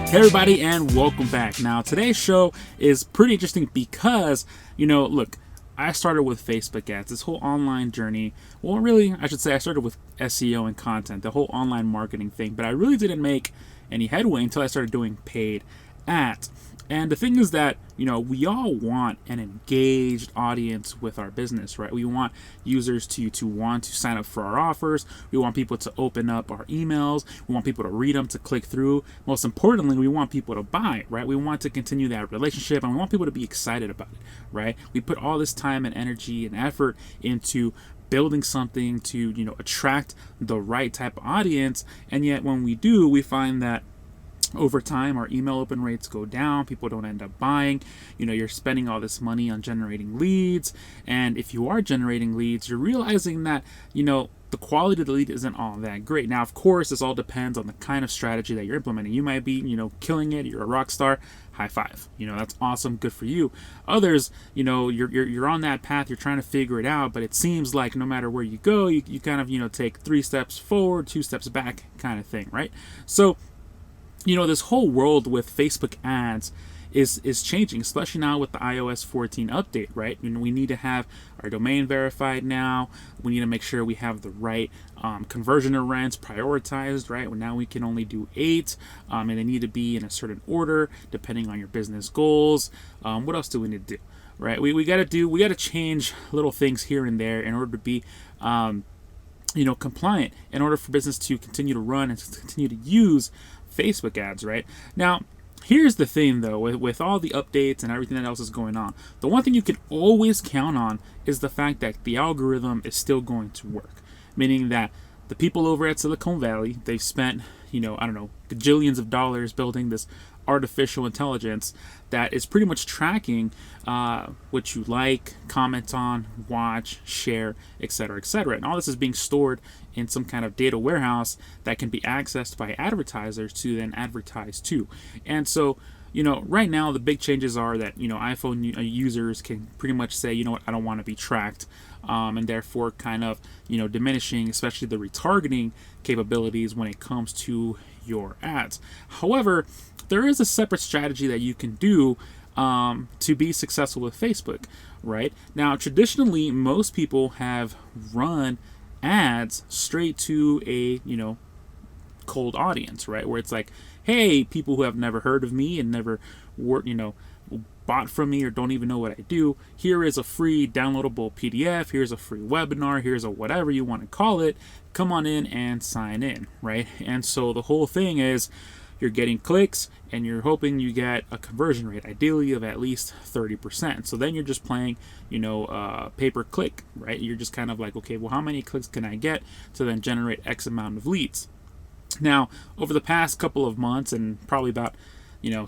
Hey everybody, and welcome back. Now today's show is pretty interesting because, look, I started with Facebook ads, this whole online journey. Well, really, I should say I started with SEO and content, the whole online marketing thing, but I really didn't make any headway until I started doing paid ads. And the thing is that, we all want an engaged audience with our business, right? We want users to want to sign up for our offers. We want people to open up our emails. We want people to read them, to click through. Most importantly, we want people to buy, right? We want to continue that relationship, and we want people to be excited about it, right? We put all this time and energy and effort into building something to, attract the right type of audience. And yet when we do, we find that over time, our email open rates go down. People don't end up buying. You're spending all this money on generating leads. And if you are generating leads, you're realizing that, the quality of the lead isn't all that great. Now, of course, this all depends on the kind of strategy that you're implementing. You might be, killing it. You're a rock star. High five. That's awesome. Good for you. Others, you're on that path. You're trying to figure it out, but it seems like no matter where you go, you kind of, take 3 steps forward, 2 steps back kind of thing, right? So, this whole world with Facebook ads is changing, especially now with the iOS 14 update, right? We need to have our domain verified now. We need to make sure we have the right conversion events prioritized, right? Now we can only do 8, and they need to be in a certain order depending on your business goals. What else do we need to do, right? We got to change little things here and there in order to be compliant, in order for business to continue to run and to continue to use Facebook ads, right? Now, here's the thing though, with all the updates and everything that else is going on, the one thing you can always count on is the fact that the algorithm is still going to work. Meaning that the people over at Silicon Valley, they've spent, gajillions of dollars building this artificial intelligence that is pretty much tracking what you like, comment on, watch, share, etc., etc. And all this is being stored in some kind of data warehouse that can be accessed by advertisers to then advertise to. And so, right now the big changes are that, iPhone users can pretty much say, I don't want to be tracked, and therefore kind of, diminishing, especially the retargeting capabilities when it comes to your ads. However, there is a separate strategy that you can do to be successful with Facebook, right? Now, traditionally, most people have run ads straight to a, cold audience, right? Where it's like, hey, people who have never heard of me and never bought from me or don't even know what I do, here is a free downloadable PDF, here's a free webinar, here's a whatever you want to call it, come on in and sign in, right? And so the whole thing is you're getting clicks and you're hoping you get a conversion rate, ideally of at least 30%. So then you're just playing, pay per click, right? You're just kind of like, okay, well, how many clicks can I get to then generate X amount of leads? Now, over the past couple of months and probably about,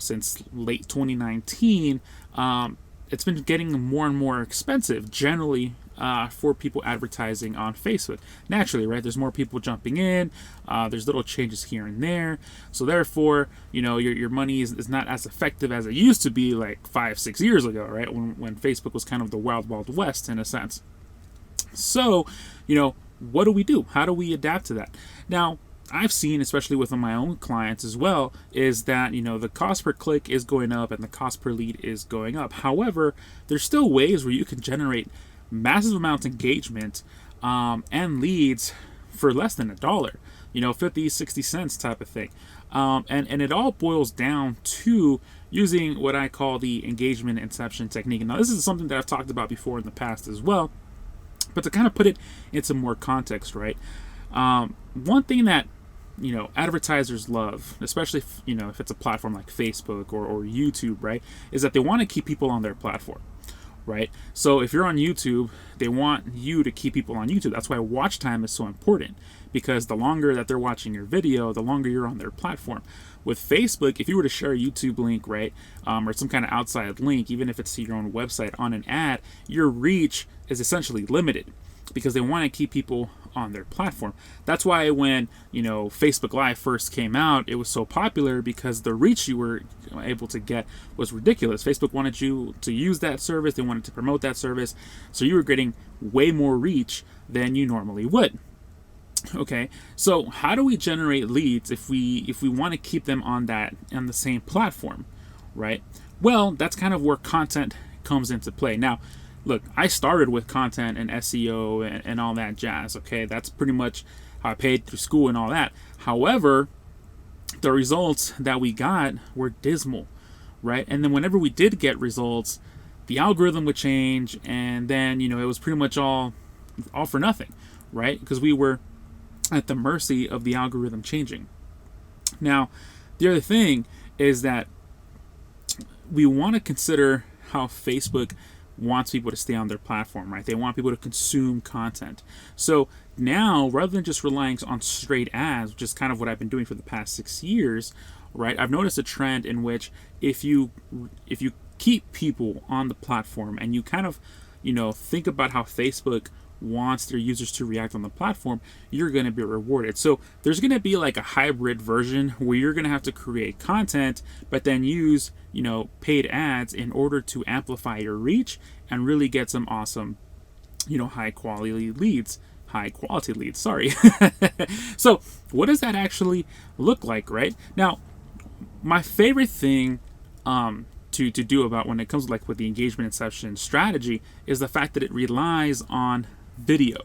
since late 2019, it's been getting more and more expensive generally for people advertising on Facebook. Naturally, right? There's more people jumping in. There's little changes here and there. So therefore, your money is not as effective as it used to be like 5-6 years ago, right? When Facebook was kind of the wild, wild west in a sense. So, what do we do? How do we adapt to that? Now, I've seen, especially with my own clients as well, is that, the cost per click is going up and the cost per lead is going up. However, there's still ways where you can generate massive amounts of engagement and leads for less than $1, 50, 60 cents type of thing. And it all boils down to using what I call the engagement Inception technique. Now, this is something that I've talked about before in the past as well, but to kind of put it into more context, right? One thing that advertisers love, especially if it's a platform like Facebook or YouTube, right, is that they want to keep people on their platform, right? So if you're on YouTube, they want you to keep people on YouTube. That's why watch time is so important, because the longer that they're watching your video, the longer you're on their platform. With Facebook, if you were to share a YouTube link, right, or some kind of outside link, even if it's to your own website on an ad, your reach is essentially limited because they want to keep people on their platform. That's why when, Facebook Live first came out, it was so popular because the reach you were able to get was ridiculous. Facebook wanted you to use that service. They wanted to promote that service. So you were getting way more reach than you normally would. Okay, so how do we generate leads if we want to keep them on the same platform, right? Well, that's kind of where content comes into play. Now, look, I started with content and SEO and all that jazz. Okay, that's pretty much how I paid through school and all that. However, the results that we got were dismal, right? And then whenever we did get results, the algorithm would change, and then it was pretty much all for nothing, right? Because we were at the mercy of the algorithm changing. Now, the other thing is that we want to consider how Facebook wants people to stay on their platform, right? They want people to consume content. So now, rather than just relying on straight ads, which is kind of what I've been doing for the past 6 years, right? I've noticed a trend in which if you keep people on the platform and you kind of, think about how Facebook wants their users to react on the platform, you're going to be rewarded. So there's going to be like a hybrid version where you're going to have to create content, but then use, paid ads in order to amplify your reach and really get some awesome, high quality leads. Sorry. So what does that actually look like, right? Now, my favorite thing to do about when it comes with the engagement inception strategy is the fact that it relies on video.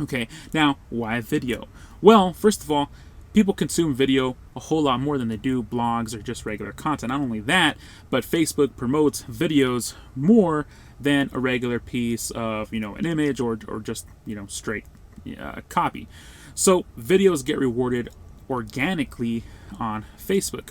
Okay, now why video? Well, first of all, people consume video a whole lot more than they do blogs or just regular content. Not only that, but Facebook promotes videos more than a regular piece of an image or just straight copy. So videos get rewarded organically on Facebook.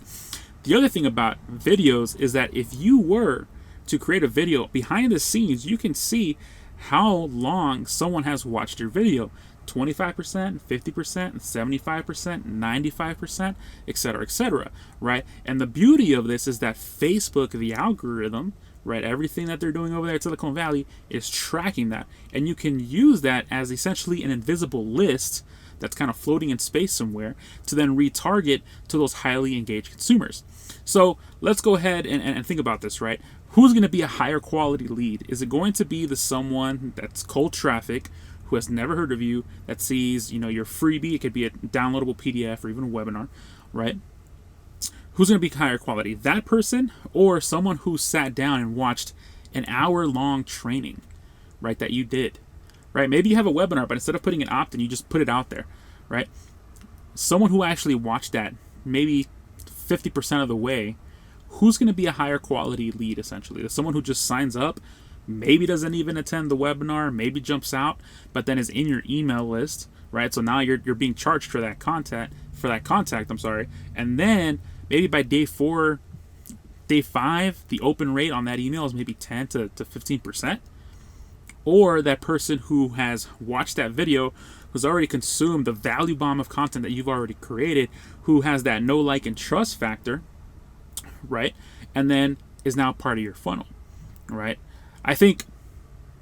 The other thing about videos is that if you were to create a video behind the scenes, you can see how long someone has watched your video. 25%, 50%, 75%, 95%, etc., etc., right? And the beauty of this is that Facebook, the algorithm, right, everything that they're doing over there at Silicon Valley is tracking that. And you can use that as essentially an invisible list that's kind of floating in space somewhere to then retarget to those highly engaged consumers. So let's go ahead and think about this, right? Who's going to be a higher quality lead? Is it going to be someone that's cold traffic, who has never heard of you, that sees, your freebie? It could be a downloadable PDF or even a webinar, right? Who's going to be higher quality? That person or someone who sat down and watched an hour-long training, right, that you did, right? Maybe you have a webinar, but instead of putting an opt-in, you just put it out there, right? Someone who actually watched that maybe 50% of the way, who's going to be a higher quality lead, essentially? There's someone who just signs up, maybe doesn't even attend the webinar, maybe jumps out, but then is in your email list, right? So now you're being charged for that contact, and then maybe by day 4, day 5, the open rate on that email is maybe 10 to 15%. Or that person who has watched that video, who's already consumed the value bomb of content that you've already created, who has that know, like, and trust factor, right? And then is now part of your funnel, right? I think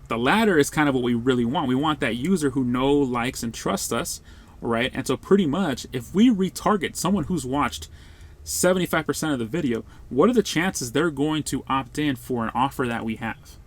the latter is kind of what we really want. We want that user who likes, and trusts us, right? And so pretty much if we retarget someone who's watched 75% of the video, what are the chances they're going to opt in for an offer that we have?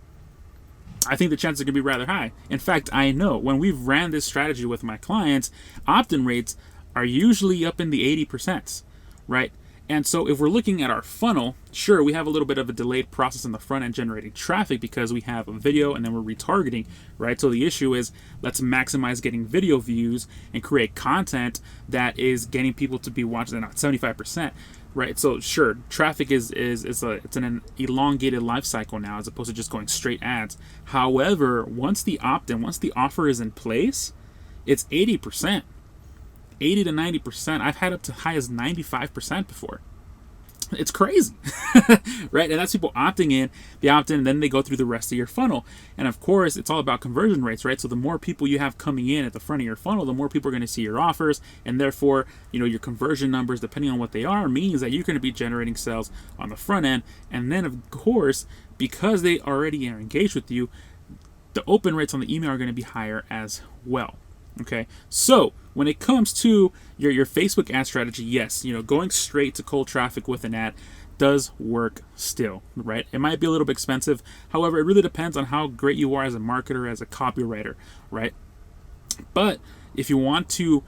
I think the chances are going to be rather high. In fact, I know when we've ran this strategy with my clients, opt-in rates are usually up in the 80%, right? And so if we're looking at our funnel, sure, we have a little bit of a delayed process in the front end generating traffic because we have a video and then we're retargeting, right? So the issue is, let's maximize getting video views and create content that is getting people to be watching at 75%, right? So sure, traffic it's an elongated life cycle now as opposed to just going straight ads. However, once the opt-in, once the offer is in place, it's 80%. 80 to 90%. I've had up to high as 95% before. It's crazy, right? And that's people opting in. They opt in, and then they go through the rest of your funnel. And of course, it's all about conversion rates, right? So the more people you have coming in at the front of your funnel, the more people are going to see your offers, and therefore, your conversion numbers, depending on what they are, means that you're going to be generating sales on the front end. And then, of course, because they already are engaged with you, the open rates on the email are going to be higher as well. Okay, so when it comes to your Facebook ad strategy, yes, going straight to cold traffic with an ad does work still, right? It might be a little bit expensive. However, it really depends on how great you are as a marketer, as a copywriter, right? But if you want to,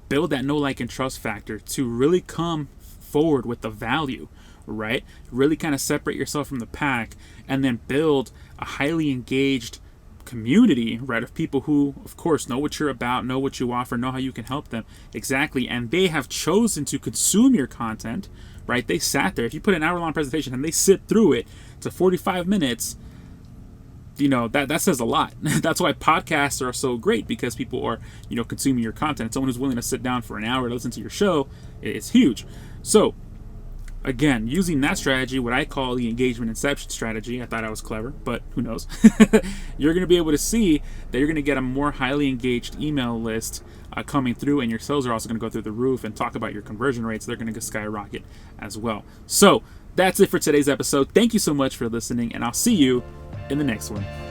build that know, like, and trust factor to really come forward with the value, right? Really kind of separate yourself from the pack and then build a highly engaged community, right, of people who, of course, know what you're about, know what you offer, know how you can help them. Exactly. And they have chosen to consume your content, right? They sat there. If you put an hour-long presentation and they sit through it to 45 minutes, that says a lot. That's why podcasts are so great, because people are, consuming your content. Someone who's willing to sit down for an hour to listen to your show, it's huge. So, again, using that strategy, what I call the engagement inception strategy, I thought I was clever, but who knows? You're going to be able to see that you're going to get a more highly engaged email list coming through, and your sales are also going to go through the roof, and talk about your conversion rates. They're going to skyrocket as well. So that's it for today's episode. Thank you so much for listening, and I'll see you in the next one.